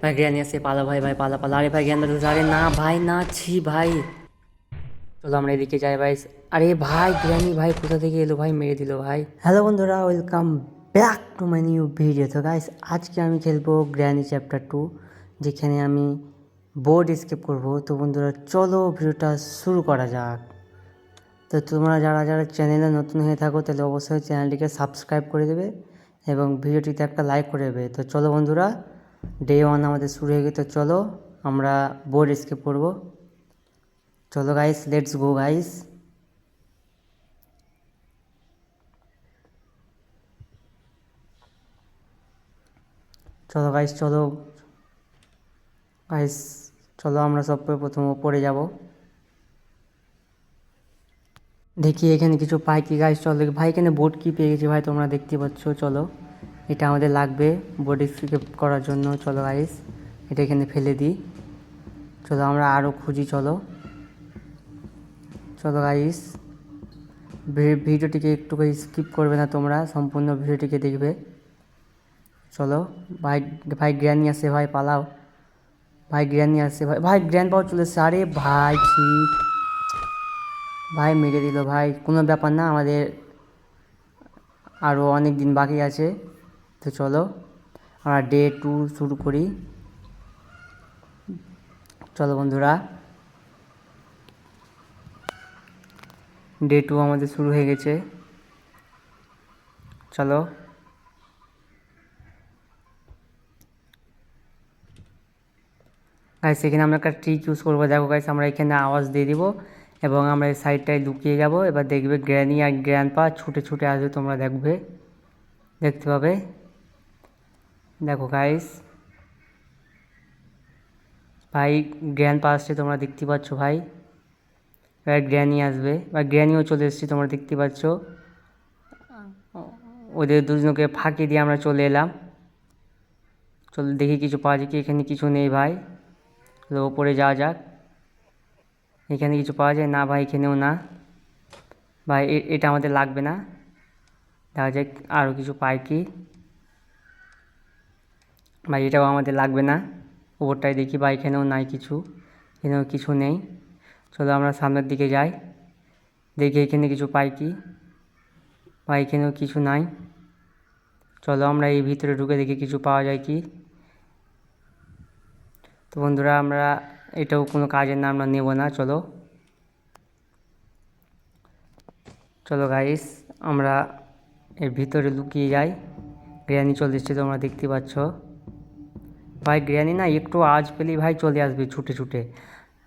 ভাই গ্র্যানি আসছে, পালা ভাই, ভাই পালা পালা। আরে ভাই জ্ঞানটা ঢুকছে, আরে না ভাই না, ছি ভাই। চলো আমরা এদিকে যাই ভাই। আরে ভাই গ্র্যানি ভাই কোথা থেকে এলো ভাই, মেরে দিল ভাই। হ্যালো বন্ধুরা, welcome back to my new video. তো গাইস আজকে আমি খেলবো গ্র্যানি চ্যাপ্টার 2, যেখানে আমি বোর্ড স্কেপ করব। তো বন্ধুরা চলো ভিডিওটা শুরু করা যাক। তো তোমরা যারা যারা চ্যানেলে নতুন হয়ে থাকো তাহলে অবশ্যই চ্যানেলটিকে সাবস্ক্রাইব করে দেবে এবং ভিডিওটিতে একটা লাইক করে দেবে। তো চলো বন্ধুরা, ডে 1 আমাদের শুরু হয়ে গেছে। তো চলো আমরা বোর্ড স্কেপ করব। চলো গাইস, লেটস গো গাইস। চলো গাইস, চলো গাইস, চলো আমরা সব প্রথম ওপরে যাব। দেখি এখানে কিছু পাই কি গাইস। চলো ভাই, এখানে বোর্ড কি পেয়ে গেছি ভাই, তোমরা দেখতে পাচ্ছ। চলো এটা আমাদের লাগবে বোর্ড স্কেপ করার জন্য। চলো গাইস এটা এখানে ফেলে দিই। চলো আমরা আরও খুঁজি। চলো চলো গাইস, ভিডিওটিকে একটু স্কিপ করবে না তোমরা, সম্পূর্ণ ভিডিওটিকে দেখবে। চলো ভাই, ভাই গ্র্যানি আসে ভাই, পালাও ভাই, গ্র্যানি আসে ভাই, ভাই গ্র্যান্ড পাওয়ার চলে এসছে। আরে ভাই ছি ভাই, মেরে দিল ভাই। কোনো ব্যাপার না, আমাদের আরও অনেক দিন বাকি আছে। তো চলো আমরা ডে 2 শুরু করি। চলো বন্ধুরা, ডে 2 আমাদের শুরু হয়ে গেছে। চলো গাইস, এখানে আমরা একটা ট্রিক ইউজ করবো। দেখো গাইস, আমরা এখানে আওয়াজ দিয়ে দিব এবং আমরা এই সাইডটায় লুকিয়ে যাব। এবার দেখবে গ্র্যানি আর গ্র্যান্ডপা ছুটে ছুটে আসবে, তোমরা দেখতে পাবে। দেখো গাইস, ভাই গ্র্যান্ডপা আসছে, তোমরা দেখতে পাচ্ছ ভাই। এবার গ্র্যানি আসবে, বা গ্র্যানিও চলে এসছে, তোমরা দেখতে পাচ্ছ। ওদের দুজনকে ফাঁকি দিয়ে আমরা চলে এলাম। চলো দেখি কিছু পাওয়া যায় কি। এখানে কিছু নেই ভাই, ওপরে যাওয়া যাক। এখানে কিছু পাওয়া যায় না ভাই, এখানেও না ভাই। এটা আমাদের লাগবে না, দেখা যাক আরও কিছু পাই কি। ভাই এটাও আমাদের লাগবে না। ওপরটায় দেখি ভাই, এখানেও নাই কিছু, এখানেও কিছু নেই। চলো আমরা সামনের দিকে যাই, দেখি এখানে কিছু পাই কি। ভাই এখানেও কিছু নাই। চলো আমরা এই ভিতরে ঢুকে দেখি কিছু পাওয়া যায় কি। তো বন্ধুরা, আমরা এটাও কোনো কাজের না, আমরা নেব না। চলো চলো গাইস, আমরা এর ভিতরে লুকিয়ে যাই। গ্র্যানি চলে এসছে, তোমরা দেখতে পাচ্ছ ভাই। গ্র্যানি না একটু আওয়াজ পেলেই ভাই চলে আসবে ছুটে ছুটে।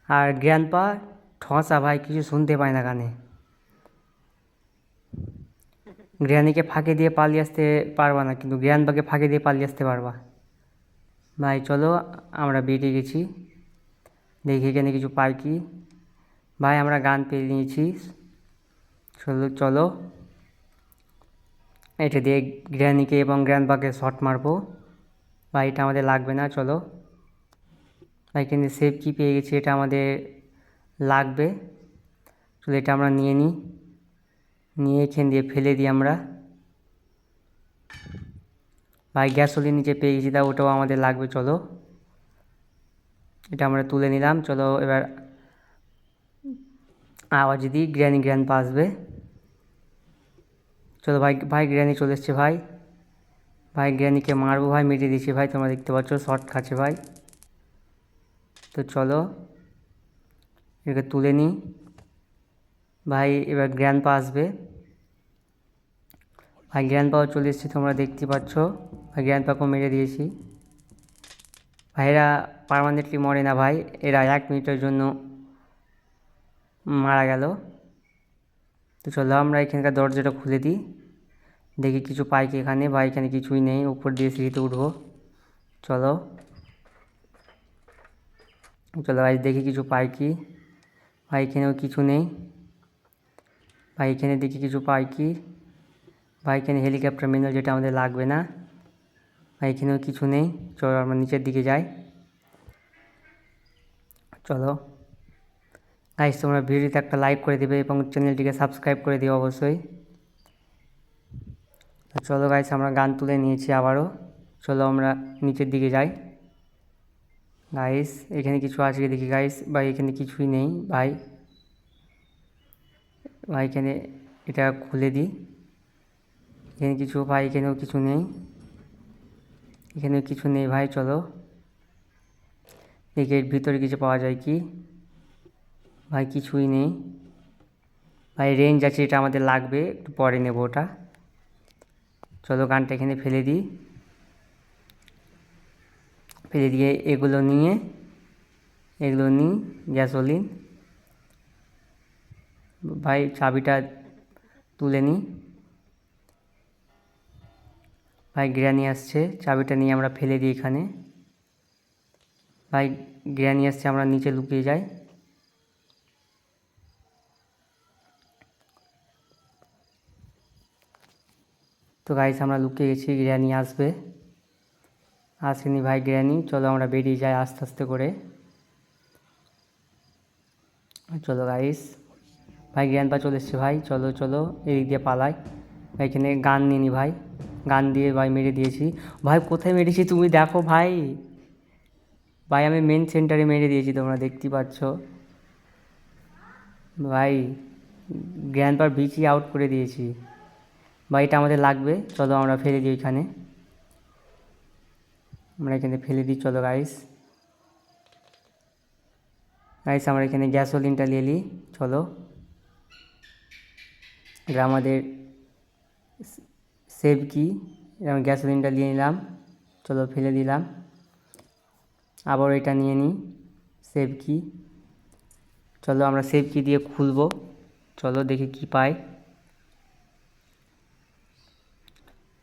আর গ্র্যান্ডপা ঠসা ভাই, কিছু শুনতে পায় না কানে। গ্র্যানিকে ফাঁকে দিয়ে পালিয়ে আসতে পারবা না, কিন্তু গ্র্যান্ডপাকে ফাঁকে দিয়ে পালিয়ে আসতে পারবা। ভাই চলো আমরা বেরিয়ে গেছি, দেখি এখানে কিছু পাই কি। ভাই আমরা গান পেয়ে নিয়েছি। চলো চলো এটা দিয়ে গ্র্যানিকে এবং গ্র্যান্ডপাকে শট মারবো। ভাই এটা আমাদের লাগবে না। চলো ভাই, এখানে সেভ কি পেয়ে গেছি, এটা আমাদের লাগবে। চলো এটা আমরা নিয়ে নিই, নিয়ে এখান দিয়ে ফেলে দিই আমরা। ভাই গ্যাসোলিন নিচে পেয়ে গেছি, তা ওটাও আমাদের লাগবে। চলো এটা আমরা তুলে নিলাম। চলো এবার আওয়াজ দিই, গ্র্যান্ডপা আসবে। চলো ভাই, ভাই গ্র্যানি চলে এসছে ভাই। ভাই গ্র্যানিকে মারবো ভাই, মেরে দিয়েছি ভাই, তোমরা দেখতে পাচ্ছ শর্ট খাচ্ছে ভাই। তো চলো এটাকে তুলে নিই ভাই। এবার গ্র্যান্ডপা আসবে। ভাই গ্র্যান্ডপাও চলে এসছে, তোমরা দেখতে পাচ্ছ। ভাই গ্র্যান্ডপাকেও মেরে দিয়েছি ভাই। এরা পার্মানেন্টলি মরে না ভাই, এরা 1 মিনিটের জন্য মারা গেল। তো চলো আমরা এখানকার দরজাটা খুলে দিই, দেখি কিছু পাই কি এখানে। ভাই এখানে কিছুই নেই, উপর দিয়ে সিঁড়িতে উঠবো। চলো চলো ভাই, দেখি কিছু পাই কি। ভাই এখানেও কিছু নেই। ভাই এখানে দেখি কিছু পাই কি। ভাই এখানে হেলিকপ্টার ম্যানুয়াল, যেটা আমাদের লাগবে না। ভাই এখানেও কিছু নেই। চলো আমরা নিচের দিকে যাই। চলো গাইস, তোমরা ভিডিওতে একটা লাইক করে দেবে এবং চ্যানেলটিকে সাবস্ক্রাইব করে দিও অবশ্যই। চলো গাইস, আমরা গান তুলে নিয়েছি আবারও। চলো আমরা নিচের দিকে যাই। গাইস এখানে কিছু আছে কি দেখি গাইস, ভাই এখানে কিছুই নেই ভাই। ভাই এখানে এটা খুলে দিই, এখানে কিছু ভাই, এখানেও কিছু নেই, এখানেও কিছু নেই ভাই। চলো দেখি এর ভিতরে কিছু পাওয়া যায় কি। ভাই কিছুই নেই ভাই। রেঞ্জ আছে, এটা আমাদের লাগবে, একটু পরে নেব ওটা। চলো গানটা এখানে ফেলে দিই, ফেলে দিয়ে এগুলো নিই, গ্যাসোলিন ভাই, চাবিটা তুলে নিই ভাই। গ্র্যানি আসছে, চাবিটা নিয়ে আমরা ফেলে দিই এখানে ভাই। গ্র্যানি আসছে, আমরা নিচে লুকিয়ে যাই। তো গাইস আমরা লুকিয়ে গেছি, গ্র্যানি আসবে, আসেনি ভাই গ্র্যানি। চলো আমরা বেরিয়ে যাই আস্তে আস্তে করে। চলো গাইস, ভাই গ্র্যান্ডপা চলে এসছে ভাই। চলো চলো এদিক দিয়ে পালাই ভাই। এখানে গান নিয়ে নি ভাই, গান দিয়ে ভাই মেরে দিয়েছি ভাই। কোথায় মেরেছি তুমি দেখো ভাই। ভাই আমি মেন সেন্টারে মেরে দিয়েছি, তোমরা দেখতেই পাচ্ছ ভাই। গ্র্যান্ডপার বিচি আউট করে দিয়েছি ভাই। এটা আমাদের লাগবে, চলো আমরা ফেলে দিই এখানে, আমরা এখানে ফেলে দিই। চলো গাইস, গাইস আমরা এখানে গ্যাসোলিনটা নিয়ে নিই। চলো এটা আমাদের সেভ কি, এরকম গ্যাসোলিনটা নিয়ে নিলাম। চলো ফেলে দিলাম, আবার এটা নিয়ে নিই সেভ কি। চলো আমরা সেভ কি দিয়ে খুলবো, চলো দেখি কি পাই।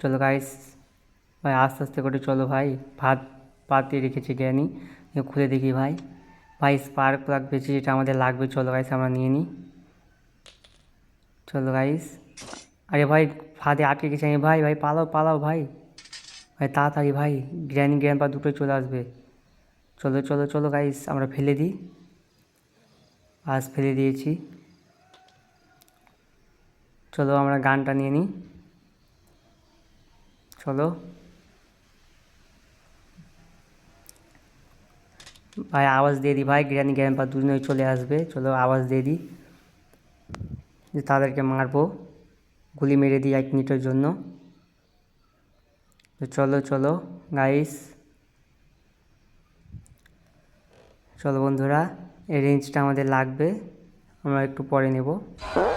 চলো গাইস ভাই আস্তে আস্তে করে চলো ভাই। ভাত পাতে রেখেছি জ্ঞানী, খুলে দেখি ভাই। ভাই স্পার্ক প্লাগ পেয়েছি, যেটা আমাদের লাগবে। চলো গাইস আমরা নিয়ে নিই। চলো গাইস, আরে ভাই ফাঁদে আটকে গেছি আমি ভাই। ভাই পালাও পালাও ভাই, ভাই তাড়াতাড়ি ভাই। গ্র্যানি গ্র্যান্ডপা দুটোই চলে আসবে। চলো চলো চলো গাইস আমরা ফেলে দিই, আজ ফেলে দিয়েছি। চলো আমরা গানটা নিয়ে নিই। চলো ভাই আওয়াজ দিয়ে দিই ভাই, গ্র্যানি গ্র্যান্ডপা দুজনেই চলে আসবে। চলো আওয়াজ দিয়ে দিই যে তাদেরকে মারবো, গুলি মেরে দিই 1 মিনিটের জন্য। তো চলো চলো গাইস, চলো বন্ধুরা, এই রেঞ্জটা আমাদের লাগবে, আমরা একটু পরে নেব।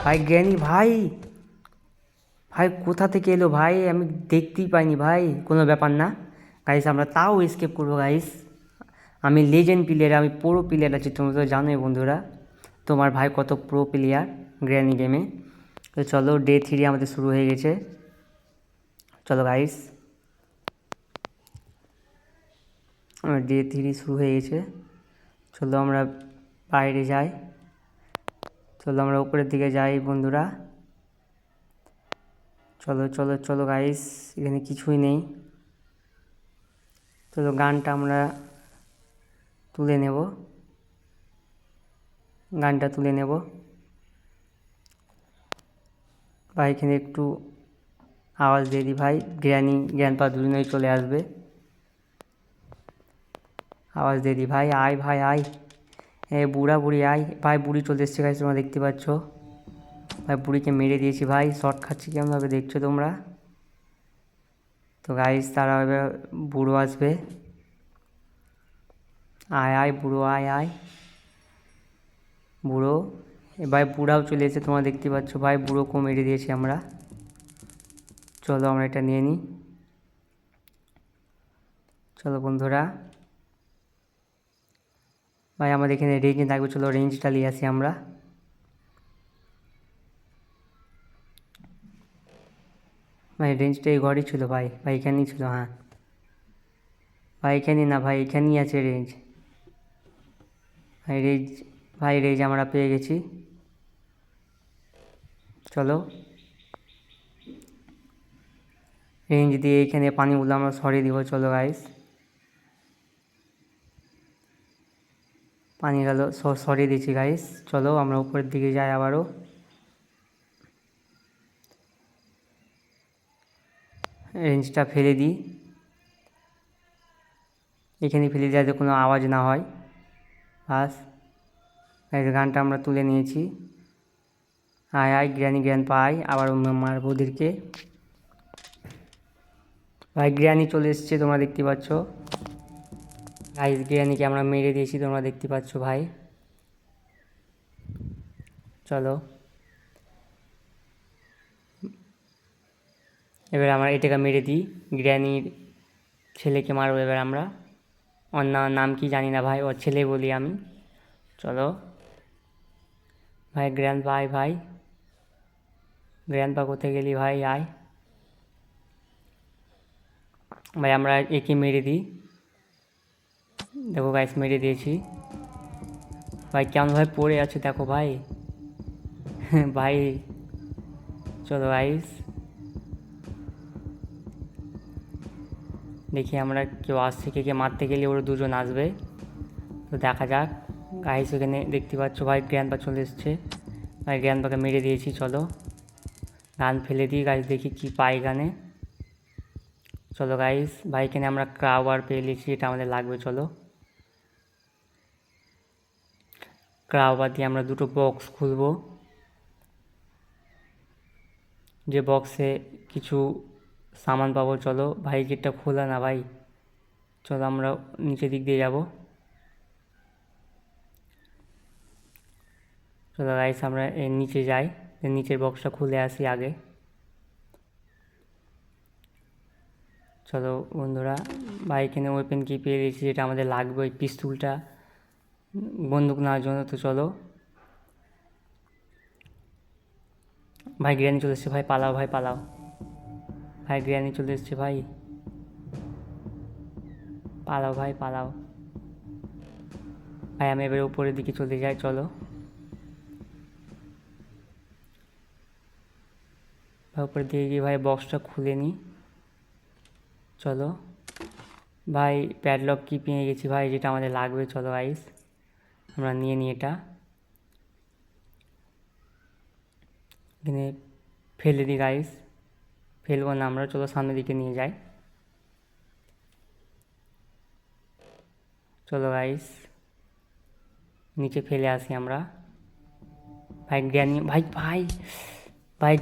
ভাই গ্র্যানি ভাই, ভাই কোথা থেকে এলো ভাই, আমি দেখতেই পাইনি ভাই। কোনো ব্যাপার না গাইস, আমরা তাও এসকেপ করবো গাইস। আমি লেজেন্ড প্লেয়ার, আমি প্রো প্লেয়ার আছি, তোমরা তো জানোই বন্ধুরা তোমার ভাই কত প্রো প্লেয়ার গ্র্যানি গেমে। তো চলো ডে 3 আমাদের শুরু হয়ে গেছে। চলো গাইস, আমার ডে 3 শুরু হয়ে গেছে। চলো আমরা বাইরে যাই, চলো আমরা উপরের দিকে যাই বন্ধুরা। চলো চলো চলো গাইস, এখানে কিছুই নেই। চলো গানটা আমরা তুলে নেব, গানটা তুলে নেব ভাই। এখানে একটু আওয়াজ দিয়ে দিই ভাই, গ্র্যানি গ্র্যান্ডপা দুজনেই চলে আসবে। আওয়াজ দিয়ে দিই ভাই, আয় ভাই আয়। বুড়া বুড়ি আয় ভাই। বুড়ি চলে এসছে গাইস, তোমরা দেখতে পাচ্ছ ভাই। বুড়িকে মেরে দিয়েছি ভাই, শর্ট খাচ্ছি কেমনভাবে দেখছো তোমরা। তো গাইস তারা এবার বুড়ো আসবে, আয় আয় বুড়ো আয় আয়। বুড়ো ভাই, বুড়াও চলে এসেছে তোমরা দেখতে পাচ্ছ ভাই। বুড়োকেও মেরে দিয়েছি আমরা। চলো আমরা এটা নিয়ে নিই। চলো বন্ধুরা ভাই, আমাদের এখানে রেঞ্জ থাকবে, চলো রেঞ্জটা নিয়ে আসি আমরা। ভাই রেঞ্জটা এই ঘরই ছিল ভাই, ভাই এখানেই ছিল। হ্যাঁ ভাই এখানেই না ভাই, এখানেই আছে রেঞ্জ ভাই। রেঞ্জ ভাই, রেঞ্জ আমরা পেয়ে গেছি। চলো রেঞ্জ দিয়ে এখানে পানিগুলো আমরা সরিয়ে দিব। চলো গাইস, পানি গেল সরিয়ে দিচ্ছি গাইস। চলো আমরা উপরের দিকে যাই আবারও। রেঞ্জটা ফেলে দিই, এখানে ফেলে যাতে কোনো আওয়াজ না হয়। বাস এই গানটা আমরা তুলে নিয়েছি। আয় আয় গ্র্যানি গ্র্যান্ডপা আয়, আবার মারবো ওদেরকে। ভাই গ্র্যানি চলে এসছে, তোমরা দেখতে পাচ্ছ। গাইস গ্র্যানিকে আমরা মেরে দিয়েছি, তোমরা দেখতে পাচ্ছ ভাই। চলো এবার আমরা এটাকে মেরে দিই, গ্র্যানির ছেলেকে মারবো এবার আমরা। ওর নাম কি জানি না ভাই, ওর ছেলে বলি আমি। চলো ভাই গ্র্যান্ডপা আয়, ভাই গ্র্যান্ডপা কোথায় গেলি ভাই, আয় ভাই। আমরা একে মেরে দিই, দেখো গাইস মেরে দিয়েছি ভাই। কেমন ভাই পড়ে আছে দেখো ভাই। ভাই চলো গাইস দেখি আমরা কেউ আসছে, কে মারতে গেলে ওরা দুজন আসবে, তো দেখা যাক। গাইস ওখানে দেখতে পাচ্ছ ভাই গ্র্যান্ডপা চলে এসছে ভাই, গ্র্যান্ডপাকে মেরে দিয়েছি। চলো গান ফেলে দিই গাইস, দেখি কি পাই গানে। চলো গাইস ভাই এখানে আমরা ক্রাউবার পেয়ে নিয়েছি, এটা আমাদের লাগবে। চলো ক্রাউবার দিয়ে আমরা দুটো বক্স খুলবো, যে বক্সে কিছু সামান পাবো। চলো ভাই গেটটা খোলা না ভাই, চলো আমরা নিচের দিক দিয়ে যাব। চলো গাইস আমরা এর নিচে যাই, নিচের বক্সটা খুলে আসি আগে। চলো বন্ধুরা ভাই এখানে ওয়েপেন কি পেয়ে গেছি, যেটা আমাদের লাগবে, ওই পিস্তলটা বন্দুক নেওয়ার জন্য। তো চলো ভাই গ্র্যানি চলে এসছে ভাই, পালাও ভাই পালাও। ভাই গ্র্যানি চলে এসছে ভাই, পালাও ভাই পালাও। ভাই আমি এবার উপরের দিকে চলে যাই। চলো ভাই উপরের দিকে গিয়ে ভাই বক্সটা খুলে নিই। চলো ভাই প্যাডলক কি পেয়ে গেছি ভাই, যেটা আমাদের লাগবে। চলো গাইস আমরা নিয়ে নিই এটা, এখানে ফেলে দিই গাইস। ফেলবো না আমরা, চলো সামনের দিকে নিয়ে যাই। চলো গাইস নিচে ফেলে আসি আমরা। ভাই গ্র্যানি ভাই ভাই ভাই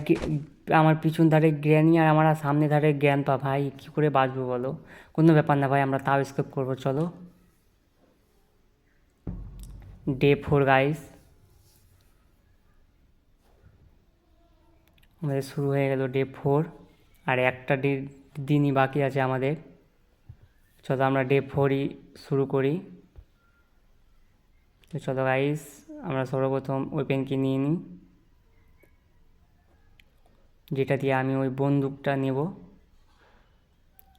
আমার পিছন ধারে গ্র্যানি আর আমার সামনে ধারে গ্র্যান্ডপা, ভাই কী করে বাঁচবো বলো। কোনো ব্যাপার না ভাই, আমরা তাও স্কেপ করবো। চলো ডে 4 গাইস, আমাদের শুরু হয়ে গেল ডে 4, আর একটা দিনই বাকি আছে আমাদের। চলো আমরা ডে 4ই শুরু করি। তো চলো গাইস আমরা সর্বপ্রথম ওয়েপেনকে নিয়ে নিই, যেটা দিয়ে আমি ওই বন্দুকটা নেব।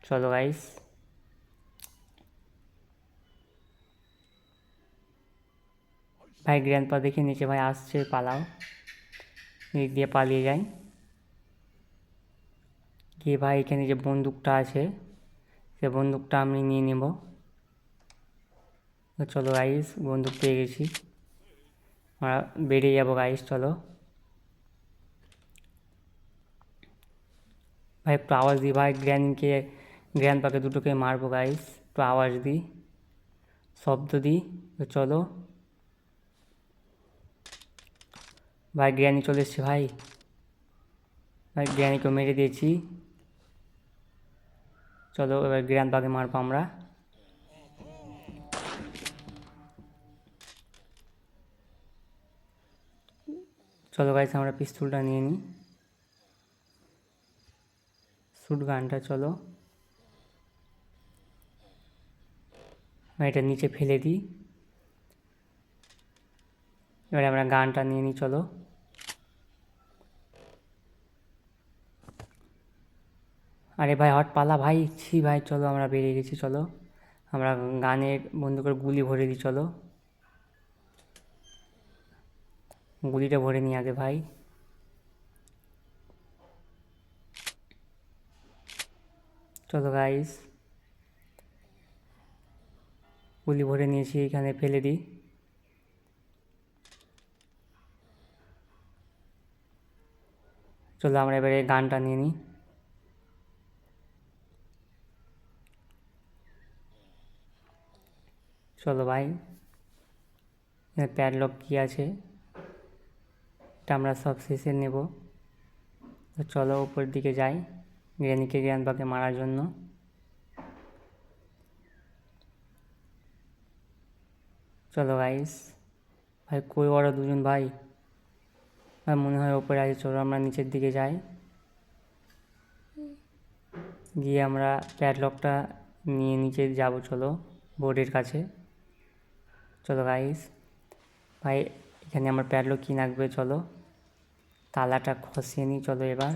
চলো গাইস ভাই গ্র্যান্ডপা দেখে নিচে ভাই আসছে, পালাও, দিক দিয়ে পালিয়ে যাই। গিয়ে ভাই এখানে যে বন্দুকটা আছে, সে বন্দুকটা আমি নিয়ে নেব। তো চলো গাইস বন্দুক পেয়ে গেছি, আমরা বেরিয়ে যাবো গাইস। চলো ভাই একটু আওয়াজ দিই ভাই, গ্র্যান্ডপাকে দুটোকে মারবো গাইস, একটু আওয়াজ দিই, শব্দ দিই। তো চলো ভাই গ্র্যানি চলে এসছে ভাই, ভাই গ্র্যানিকে মেরে দিয়েছি। চলো এবার গ্র্যান্ডপাকে মারবো আমরা। চলো গাইস আমরা পিস্তলটা নিয়ে নিই, শুট গানটা। চলো এটা নিচে ফেলে দিই, এবারে আমরা গানটা নিয়ে নিই। চলো আরে ভাই হট পালা ভাই, ছি ভাই। চলো আমরা বেরিয়ে গেছি, চলো আমরা গানের বন্দুকের গুলি ভরে দিই। চলো গুলিটা ভরে নিই আগে ভাই। চলো গাইস গুলি ভরে নিয়েছি, এখানে ফেলে দিই। চলো আমরা এবারে গানটা নিয়ে নিই। চলো ভাই, প্যাডলক কী আছে এটা আমরা সব শেষে নেব। তো চলো উপরের দিকে যাই গ্র্যানিকে গ্র্যান্ডপাকে মারার জন্য। চলো গাইস, ভাই কই ওরা দুজন ভাই? ভাই মনে হয় ওপরে আছে, চলো আমরা নিচের দিকে যাই, গিয়ে আমরা প্যাডলকটা নিয়ে নিচে যাব। চলো বোর্ডের কাছে। চলো গাইস, ভাই এখানে আমার প্যাডলক কী লাগবে, চলো তালাটা খসিয়ে নিই। চলো এবার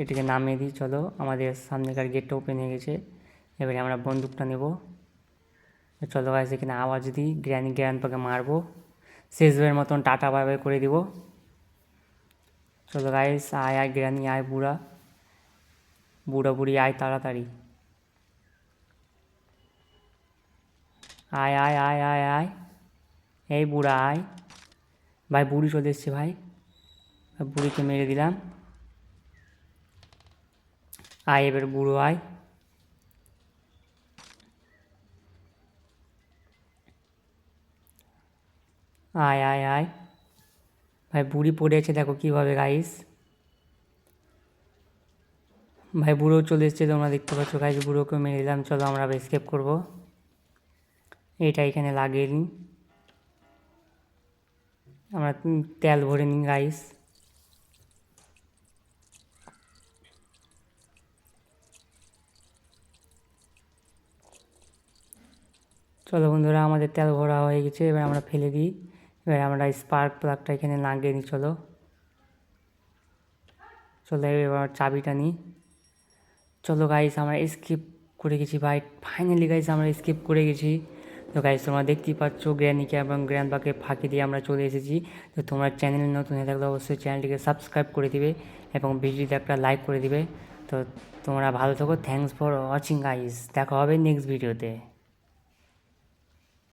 এটাকে নামিয়ে দিই। চলো আমাদের সামনেকার গেটটা ওপেন হয়ে গেছে, এবারে আমরা বন্দুকটা নেব। চলো গাইস এখানে আওয়াজ দিই, গ্র্যান্ডপাকে মারবো, শেষবারের মতন টাটা বাই বাই করে দিব। চলো গাইস, আয় আয় গ্র্যানি আয়, বুড়ি আয় তাড়াতাড়ি, আয় আয় আয় আয় আয়, এই বুড়া আয়। ভাই বুড়ি চলে এসছে ভাই, বুড়িকে মেরে দিলাম। আয় এবার বুড়ো আয়, আয় আয় আয়। ভাই বুড়ি পড়ে আছে দেখো কীভাবে গাইস, ভাই বুড়ো চলে এসছে তোমরা দেখতে পাচ্ছ গাইস, বুড়োকে মেরে দিলাম। চলো আমরা এসকেপ করব, এটা এখানে লাগিয়ে নিই, আমরা তেল ভরে নিই গাইস। চলো বন্ধুরা, আমাদের তেল ভরা হয়ে গেছে, এবার আমরা ফেলে দিই। এবার আমরা স্পার্ক প্লাগটা এখানে লাগিয়ে নিই। চলো চলো এবার চাবিটা নিই। চলো গাইস আমরা স্কিপ করে গেছি ভাই, ফাইনালি গাইস আমরা স্কিপ করে গেছি। তো গাইস তোমরা দেখতেই পাচ্ছ গ্র্যানিকে এবং গ্র্যান্ডপাকে ফাঁকি দিয়ে আমরা চলে এসেছি। তো তোমরা চ্যানেল নতুন হয়ে থাকলে অবশ্যই চ্যানেলটিকে সাবস্ক্রাইব করে দিবে এবং ভিডিওতে একটা লাইক করে দিবে। তো তোমরা ভালো থাকো, থ্যাঙ্কস ফর ওয়াচিং গাইস, দেখা হবে নেক্সট ভিডিওতে।